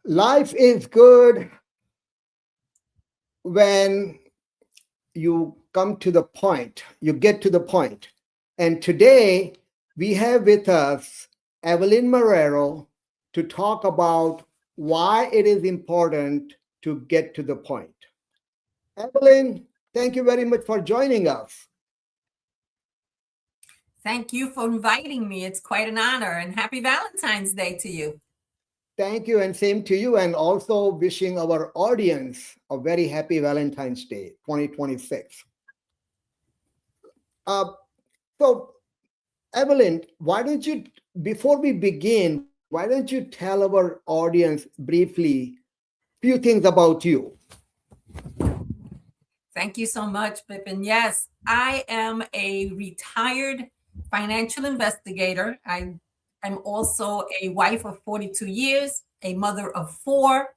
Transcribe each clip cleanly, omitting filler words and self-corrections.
Life is good when you come to the point, you get to the point. And today we have with us Evelyn Marrero to talk about why it is important to get to the point. Evelyn, thank you very much for joining us. Thank you for inviting me. It's quite an honor, and happy Valentine's Day to you. Thank you, and same to you, and also wishing our audience a very happy Valentine's Day 2026. Uh, so, Evelyn, why don't you, before we begin, why don't you tell our audience briefly few things about you? Thank you so much, Bipin. Yes, I am a retired financial investigator. I'm also a wife of 42 years, a mother of four.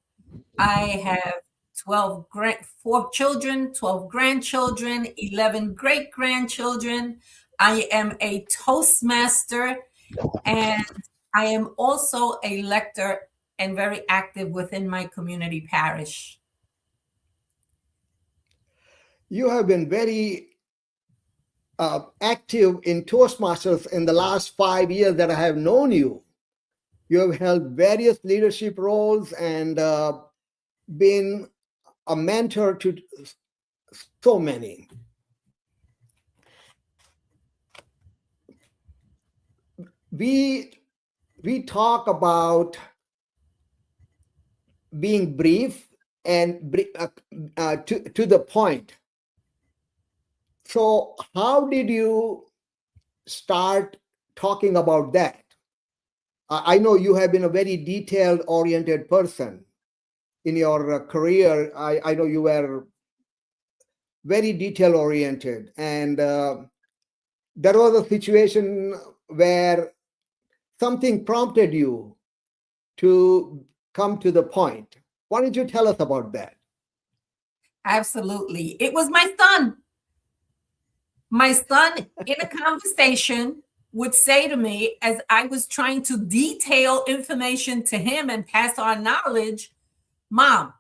I have 4 children, 12 grandchildren, 11 great grandchildren. I am a Toastmaster, and I am also a lector and very active within my community parish. You have been very active in Toastmasters in the last 5 years that I have known you. You have held various leadership roles and been a mentor to so many. We we talk about being brief and to the point. So, how did you start talking about that? I know you have been a very detailed oriented person in your career. I know you were very detail oriented, and there was a situation where something prompted you to come to the point. Why don't you tell us about that? Absolutely. It was my son. My son, in a conversation, would say to me, as I was trying to detail information to him and pass on knowledge, Mom,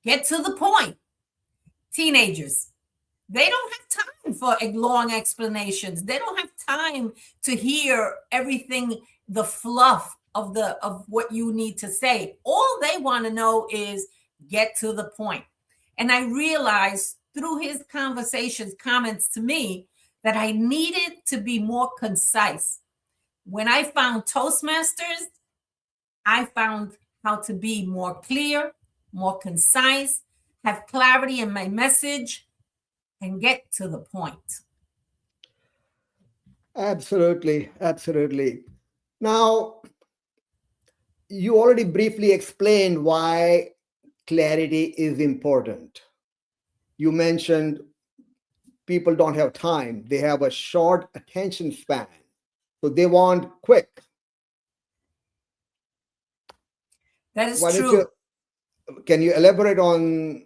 get to the point. Teenagers, they don't have time for long explanations. They don't have time to hear everything, the fluff of what you need to say. All they want to know is get to the point. And I realized through his conversations, comments to me, that I needed to be more concise. When I found Toastmasters, I found how to be more clear, more concise, have clarity in my message, and get to the point. Absolutely, absolutely. Now, you already briefly explained why clarity is important. You mentioned people don't have time, they have a short attention span, so they want quick. That is Why don't true. you, can you elaborate on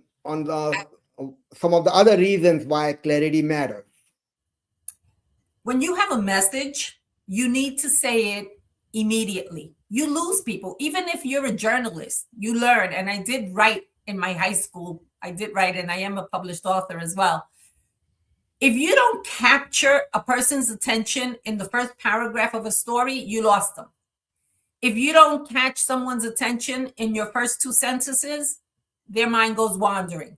some of the other reasons why clarity matters? When you have a message, you need to say it immediately. You lose people. Even if you're a journalist, you learn. And I did write in my high school. I did write, and I am a published author as well. If you don't capture a person's attention in the first paragraph of a story, you lost them. If you don't catch someone's attention in your first 2 sentences, their mind goes wandering.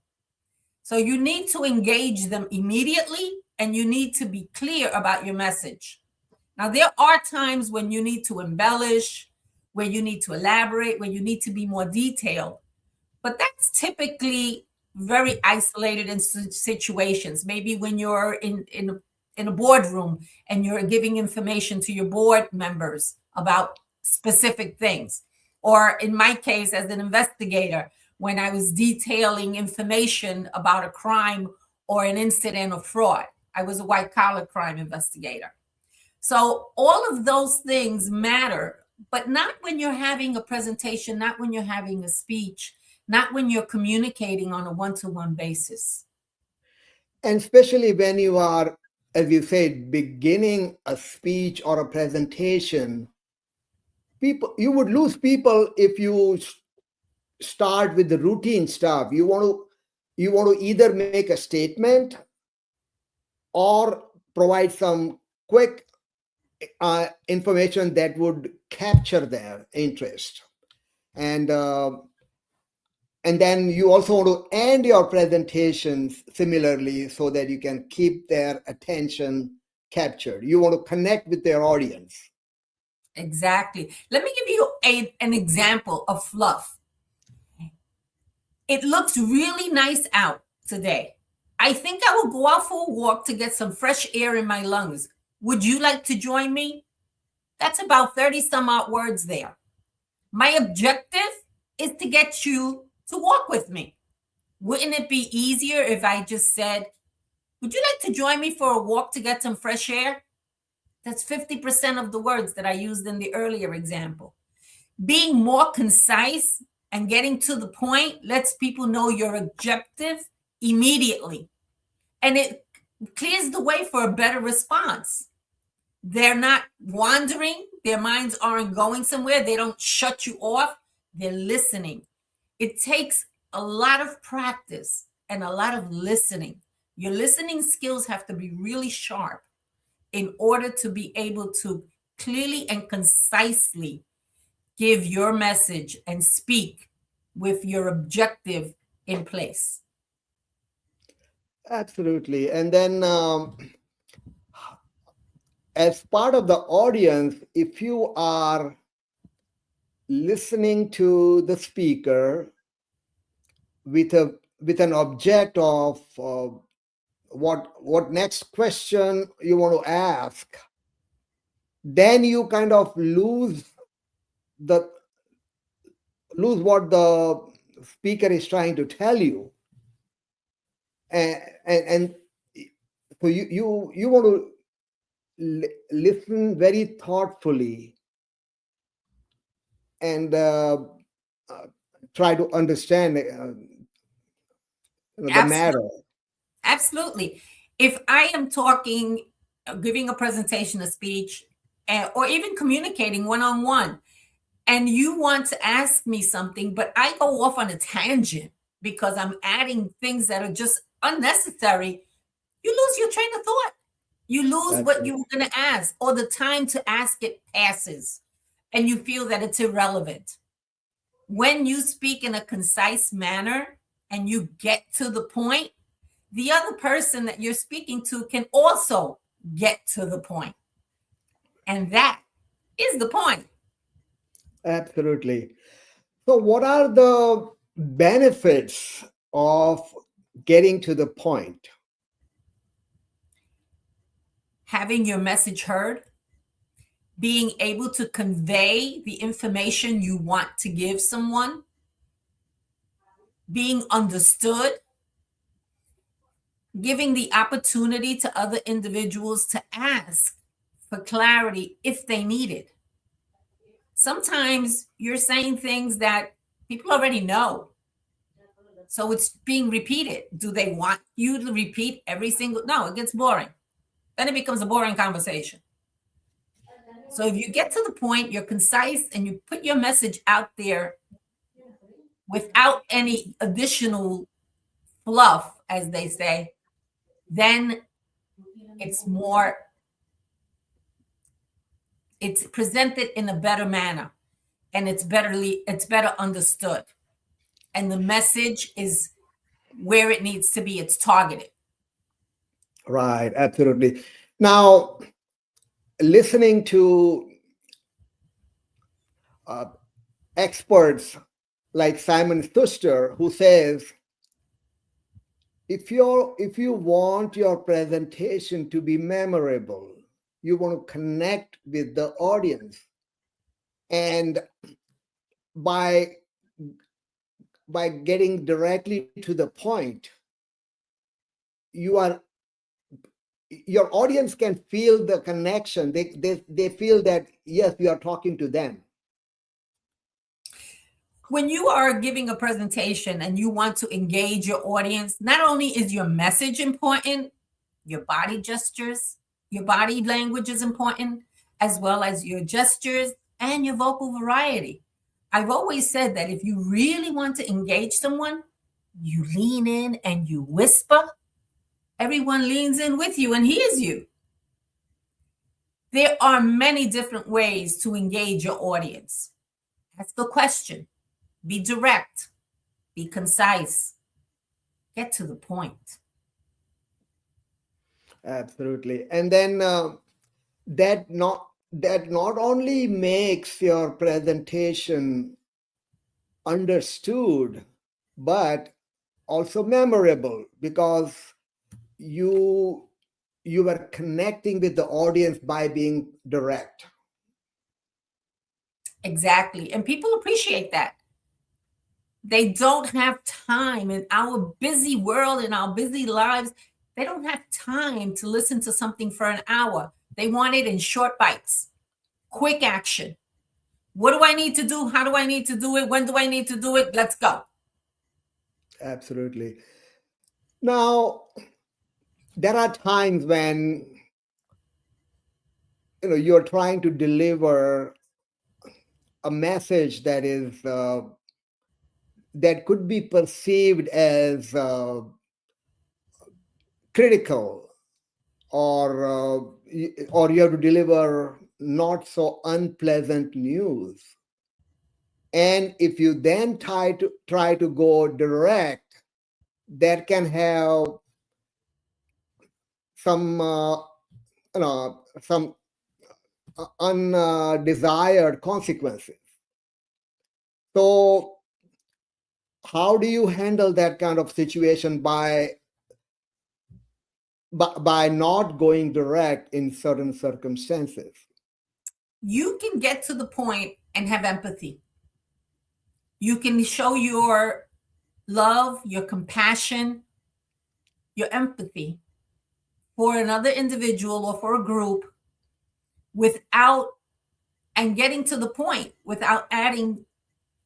So you need to engage them immediately, and you need to be clear about your message. Now, there are times when you need to embellish, where you need to elaborate, where you need to be more detailed. But that's typically very isolated in situations. Maybe when you're in a boardroom and you're giving information to your board members about specific things. Or in my case, as an investigator, when I was detailing information about a crime or an incident of fraud. I was a white collar crime investigator. So all of those things matter, but not when you're having a presentation, not when you're having a speech, not when you're communicating on a one-to-one basis. And especially when you are, as you said, beginning a speech or a presentation, people, you would lose people if you start with the routine stuff. You want to either make a statement or provide some quick information that would capture their interest. And then you also want to end your presentations similarly so that you can keep their attention captured. You want to connect with their audience. Exactly. Let me give you an example of fluff. It looks really nice out today. I think I will go out for a walk to get some fresh air in my lungs. Would you like to join me? That's about 30 some odd words there. My objective is to get you to walk with me. Wouldn't it be easier if I just said, would you like to join me for a walk to get some fresh air? That's 50% of the words that I used in the earlier example. Being more concise and getting to the point lets people know your objective immediately. And it clears the way for a better response. They're not wandering. Their minds aren't going somewhere. They don't shut you off. They're listening. It takes a lot of practice and a lot of listening. Your listening skills have to be really sharp in order to be able to clearly and concisely give your message and speak with your objective in place. Absolutely. And then as part of the audience, if you are listening to the speaker with an object of what next question you want to ask, then you kind of lose what the speaker is trying to tell you, and so you want to listen very thoughtfully and try to understand the matter. Absolutely. If I am talking, giving a presentation, a speech, or even communicating one-on-one, and you want to ask me something, but I go off on a tangent because I'm adding things that are just unnecessary, you lose your train of thought. You lose what you were going to ask, or the time to ask it passes, and you feel that it's irrelevant. When you speak in a concise manner and you get to the point, the other person that you're speaking to can also get to the point. And that is the point. Absolutely. So what are the benefits of getting to the point? Having your message heard, being able to convey the information you want to give someone, being understood, giving the opportunity to other individuals to ask for clarity if they need it. Sometimes you're saying things that people already know, so it's being repeated. Do they want you to repeat every single? No, it gets boring. Then it becomes a boring conversation. So if you get to the point, you're concise, and you put your message out there without any additional fluff, as they say, then it's presented in a better manner, and it's better understood. And the message is where it needs to be. It's targeted. Right, absolutely. Now, listening to experts like Simon Schuster, who says, if you want your presentation to be memorable, you want to connect with the audience, and by getting directly to the point, your audience can feel the connection. They feel that, yes, we are talking to them. When you are giving a presentation and you want to engage your audience, not only is your message important, your body gestures, your body language is important, as well as your gestures and your vocal variety. I've always said that if you really want to engage someone, you lean in and you whisper. Everyone leans in with you and hears you. There are many different ways to engage your audience. Ask a question, be direct, be concise, get to the point. Absolutely. And then that not only makes your presentation understood, but also memorable, because you are connecting with the audience by being direct. Exactly. And people appreciate that. They don't have time in our busy world, in our busy lives. They don't have time to listen to something for an hour. They want it in short bites, quick action. What do I need to do? How do I need to do it? When do I need to do it? Let's go. Absolutely. Now, there are times when you're trying to deliver a message that is that could be perceived as critical, or you have to deliver not so unpleasant news. And if you then try to go direct, that can have some some undesired consequences. So how do you handle that kind of situation by not going direct in certain circumstances? You can get to the point and have empathy. You can show your love, your compassion, your empathy for another individual or for a group without, and getting to the point without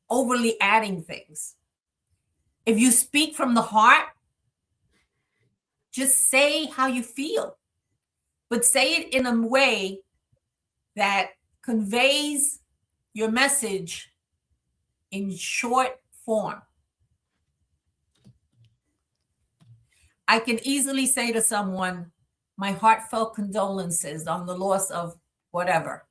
overly adding things. If you speak from the heart, just say how you feel, but say it in a way that conveys your message in short form. I can easily say to someone, my heartfelt condolences on the loss of whatever.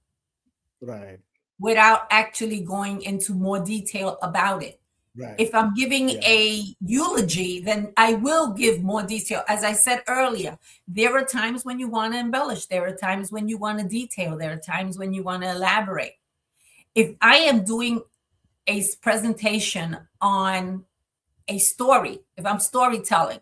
Right. Without actually going into more detail about it. Right. If I'm giving a eulogy, then I will give more detail. As I said earlier, there are times when you want to embellish. There are times when you want to detail. There are times when you want to elaborate. If I am doing a presentation on a story, if I'm storytelling,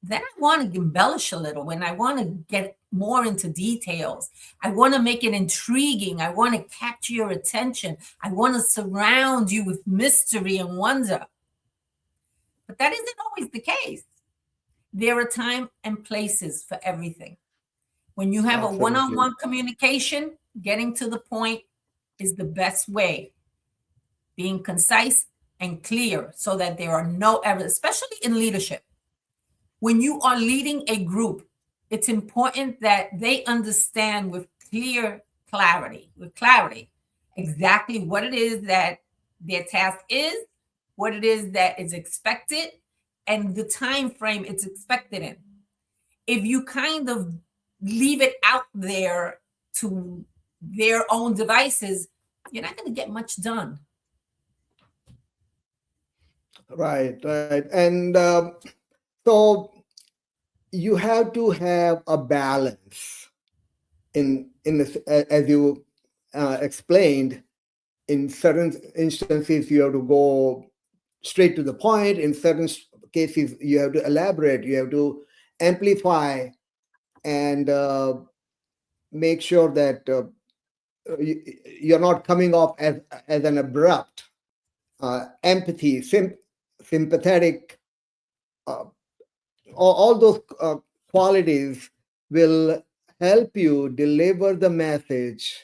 then I want to embellish a little, and I want to get more into details. I want to make it intriguing. I want to capture your attention. I want to surround you with mystery and wonder. But that isn't always the case. There are time and places for everything. When you have Absolutely. a one-on-one communication, getting to the point is the best way. Being concise and clear so that there are no errors, especially in leadership. When you are leading a group, it's important that they understand with clarity, exactly what it is that their task is, what it is that is expected, and the time frame it's expected in. If you kind of leave it out there to their own devices, you're not going to get much done. Right. And so you have to have a balance in this, as you explained. In certain instances, you have to go straight to the point. In certain cases, you have to elaborate. You have to amplify and make sure that you're not coming off as an abrupt, empathy, sympathetic. All those qualities will help you deliver the message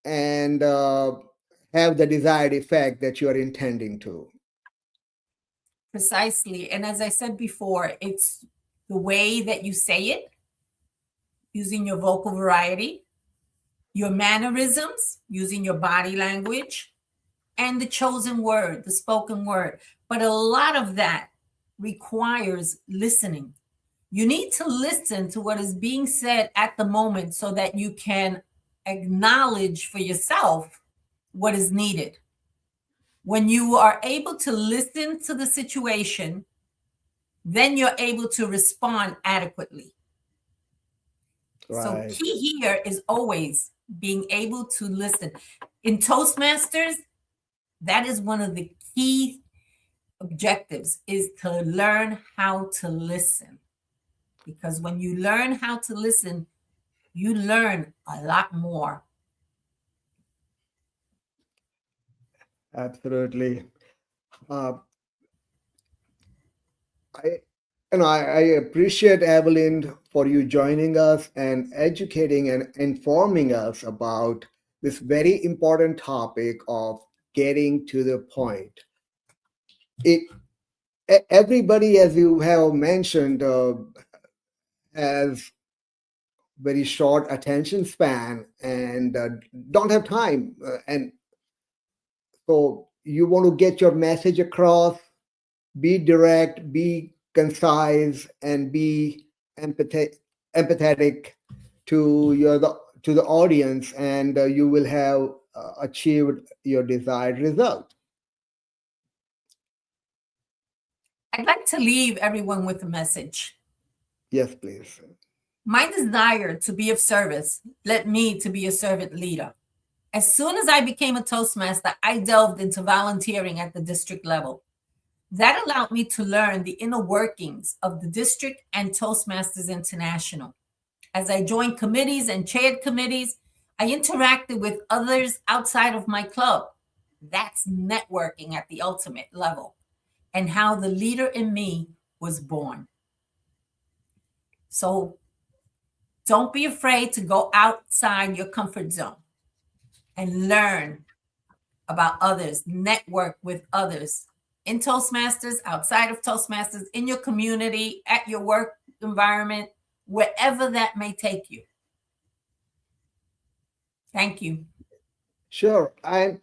and have the desired effect that you are intending to. Precisely. And as I said before, it's the way that you say it, using your vocal variety, your mannerisms, using your body language, and the chosen word, the spoken word. But a lot of that requires listening. You need to listen to what is being said at the moment so that you can acknowledge for yourself what is needed. When you are able to listen to the situation, then you're able to respond adequately. Right. So key here is always being able to listen. In Toastmasters, that is one of the key objectives, is to learn how to listen. Because when you learn how to listen, you learn a lot more. Absolutely. Uh, I appreciate, Evelyn, for you joining us and educating and informing us about this very important topic of getting to the point. Everybody, as you have mentioned, has very short attention span and don't have time. And so you want to get your message across, be direct, be concise, and be empathetic to to the audience, and you will have achieved your desired result. I'd like to leave everyone with a message. Yes, please. My desire to be of service led me to be a servant leader. As soon as I became a Toastmaster, I delved into volunteering at the district level. That allowed me to learn the inner workings of the district and Toastmasters International. As I joined committees and chaired committees, I interacted with others outside of my club. That's networking at the ultimate level, and how the leader in me was born. So don't be afraid to go outside your comfort zone and learn about others, network with others in Toastmasters, outside of Toastmasters, in your community, at your work environment, wherever that may take you. Thank you. Sure. And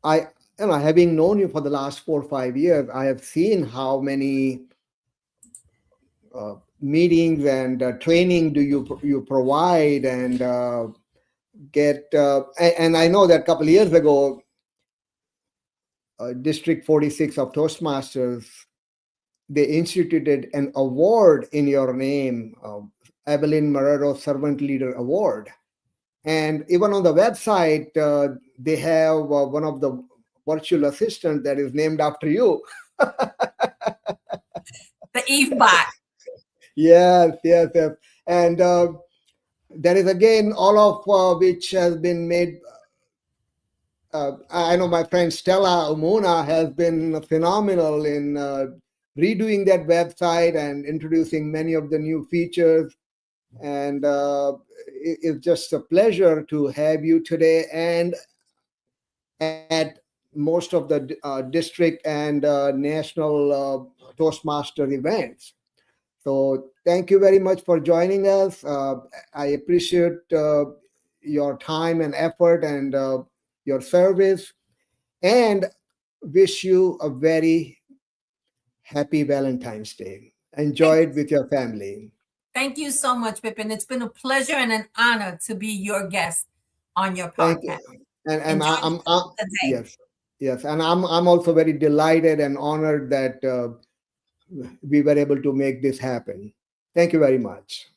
having known you for the last 4 or 5 years, I have seen how many meetings and training do you provide and get. And I know that a couple of years ago, District 46 of Toastmasters, they instituted an award in your name, Evelyn Marrero Servant Leader Award. And even on the website, they have one of the virtual assistants that is named after you. The Eve bot. Yes. And there is again all of which has been made. I know my friend Stella Umuna has been phenomenal in redoing that website and introducing many of the new features. And it's just a pleasure to have you today and at most of the district and national Toastmaster events. So thank you very much for joining us. I appreciate your time and effort and your service, and wish you a very happy Valentine's Day. Enjoy it with your family. Thank you so much, Bipin. It's been a pleasure and an honor to be your guest on your podcast. Thank you. And I'm day. yes, and I'm also very delighted and honored that we were able to make this happen. Thank you very much.